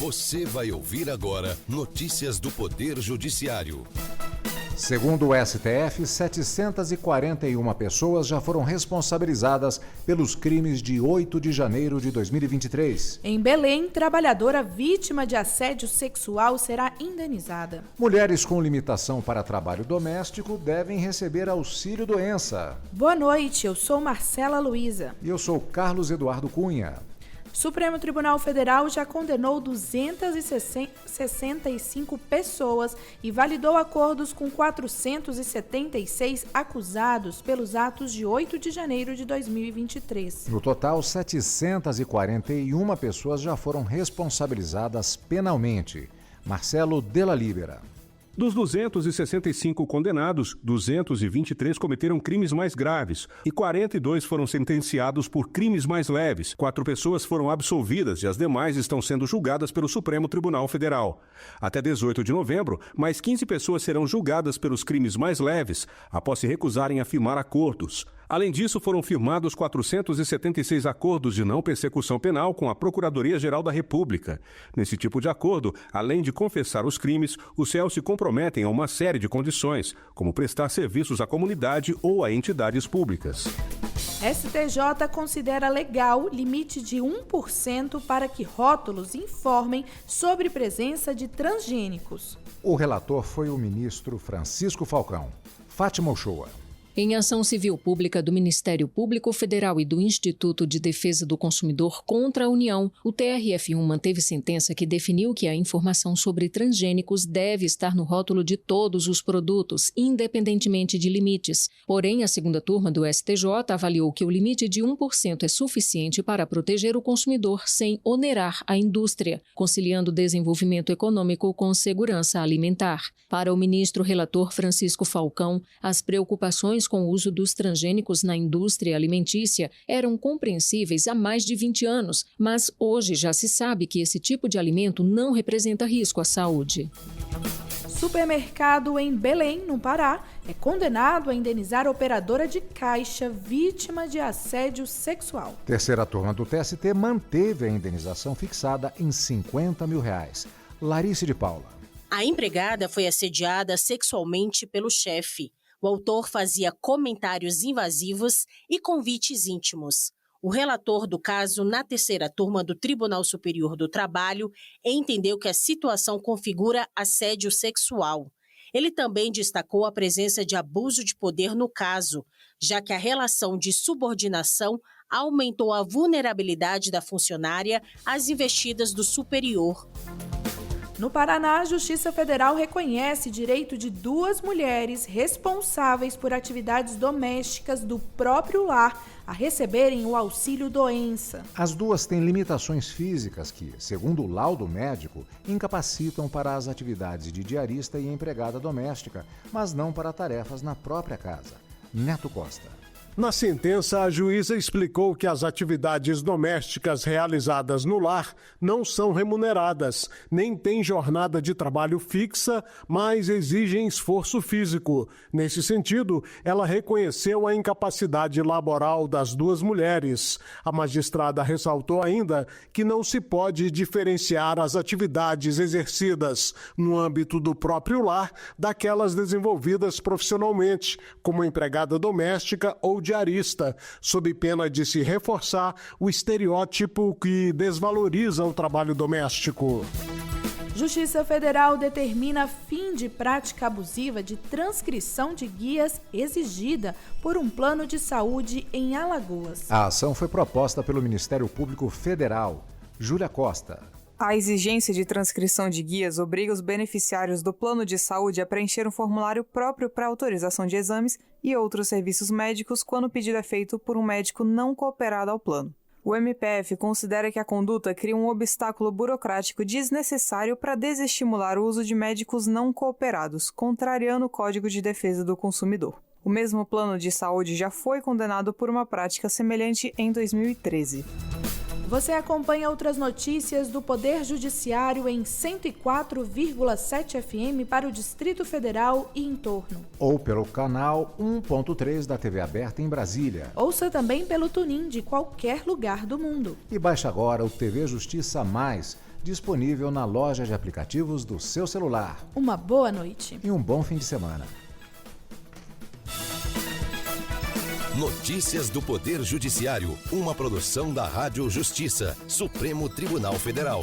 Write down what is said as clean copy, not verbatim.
Você vai ouvir agora notícias do Poder Judiciário. Segundo o STF, 741 pessoas já foram responsabilizadas pelos crimes de 8 de janeiro de 2023. Em Belém, trabalhadora vítima de assédio sexual será indenizada. Mulheres com limitação para trabalho doméstico devem receber auxílio-doença. Boa noite, eu sou Marcela Luiza. E eu sou Carlos Eduardo Cunha. Supremo Tribunal Federal já condenou 265 pessoas e validou acordos com 476 acusados pelos atos de 8 de janeiro de 2023. No total, 741 pessoas já foram responsabilizadas penalmente. Marcelo Della Libera. Dos 265 condenados, 223 cometeram crimes mais graves e 42 foram sentenciados por crimes mais leves. 4 pessoas foram absolvidas e as demais estão sendo julgadas pelo Supremo Tribunal Federal. Até 18 de novembro, mais 15 pessoas serão julgadas pelos crimes mais leves, após se recusarem a firmar acordos. Além disso, foram firmados 476 acordos de não persecução penal com a Procuradoria-Geral da República. Nesse tipo de acordo, além de confessar os crimes, os réus se comprometem a uma série de condições, como prestar serviços à comunidade ou a entidades públicas. STJ considera legal limite de 1% para que rótulos informem sobre presença de transgênicos. O relator foi o ministro Francisco Falcão. Fátima Uchoa. Em ação civil pública do Ministério Público Federal e do Instituto de Defesa do Consumidor contra a União, o TRF1 manteve sentença que definiu que a informação sobre transgênicos deve estar no rótulo de todos os produtos, independentemente de limites. Porém, a segunda turma do STJ avaliou que o limite de 1% é suficiente para proteger o consumidor sem onerar a indústria, conciliando desenvolvimento econômico com segurança alimentar. Para o ministro relator Francisco Falcão, as preocupações com o uso dos transgênicos na indústria alimentícia eram compreensíveis há mais de 20 anos, mas hoje já se sabe que esse tipo de alimento não representa risco à saúde. Supermercado em Belém, no Pará, é condenado a indenizar operadora de caixa vítima de assédio sexual. Terceira turma do TST manteve a indenização fixada em R$50 mil. Larice de Paula. A empregada foi assediada sexualmente pelo chefe. O autor fazia comentários invasivos e convites íntimos. O relator do caso, na terceira turma do Tribunal Superior do Trabalho, entendeu que a situação configura assédio sexual. Ele também destacou a presença de abuso de poder no caso, já que a relação de subordinação aumentou a vulnerabilidade da funcionária às investidas do superior. No Paraná, a Justiça Federal reconhece direito de 2 mulheres responsáveis por atividades domésticas do próprio lar a receberem o auxílio-doença. As duas têm limitações físicas que, segundo o laudo médico, incapacitam para as atividades de diarista e empregada doméstica, mas não para tarefas na própria casa. Neto Costa. Na sentença, a juíza explicou que as atividades domésticas realizadas no lar não são remuneradas, nem têm jornada de trabalho fixa, mas exigem esforço físico. Nesse sentido, ela reconheceu a incapacidade laboral das 2 mulheres. A magistrada ressaltou ainda que não se pode diferenciar as atividades exercidas no âmbito do próprio lar daquelas desenvolvidas profissionalmente, como empregada doméstica ou diarista, sob pena de se reforçar o estereótipo que desvaloriza o trabalho doméstico. Justiça Federal determina fim de prática abusiva de transcrição de guias exigida por um plano de saúde em Alagoas. A ação foi proposta pelo Ministério Público Federal. Júlia Costa. A exigência de transcrição de guias obriga os beneficiários do plano de saúde a preencher um formulário próprio para autorização de exames e outros serviços médicos quando o pedido é feito por um médico não cooperado ao plano. O MPF considera que a conduta cria um obstáculo burocrático desnecessário para desestimular o uso de médicos não cooperados, contrariando o Código de Defesa do Consumidor. O mesmo plano de saúde já foi condenado por uma prática semelhante em 2013. Você acompanha outras notícias do Poder Judiciário em 104,7 FM para o Distrito Federal e entorno. Ou pelo canal 1.3 da TV aberta em Brasília. Ouça também pelo TuneIn de qualquer lugar do mundo. E baixe agora o TV Justiça Mais. disponível na loja de aplicativos do seu celular. Uma boa noite. E um bom fim de semana. Notícias do Poder Judiciário, uma produção da Rádio Justiça, Supremo Tribunal Federal.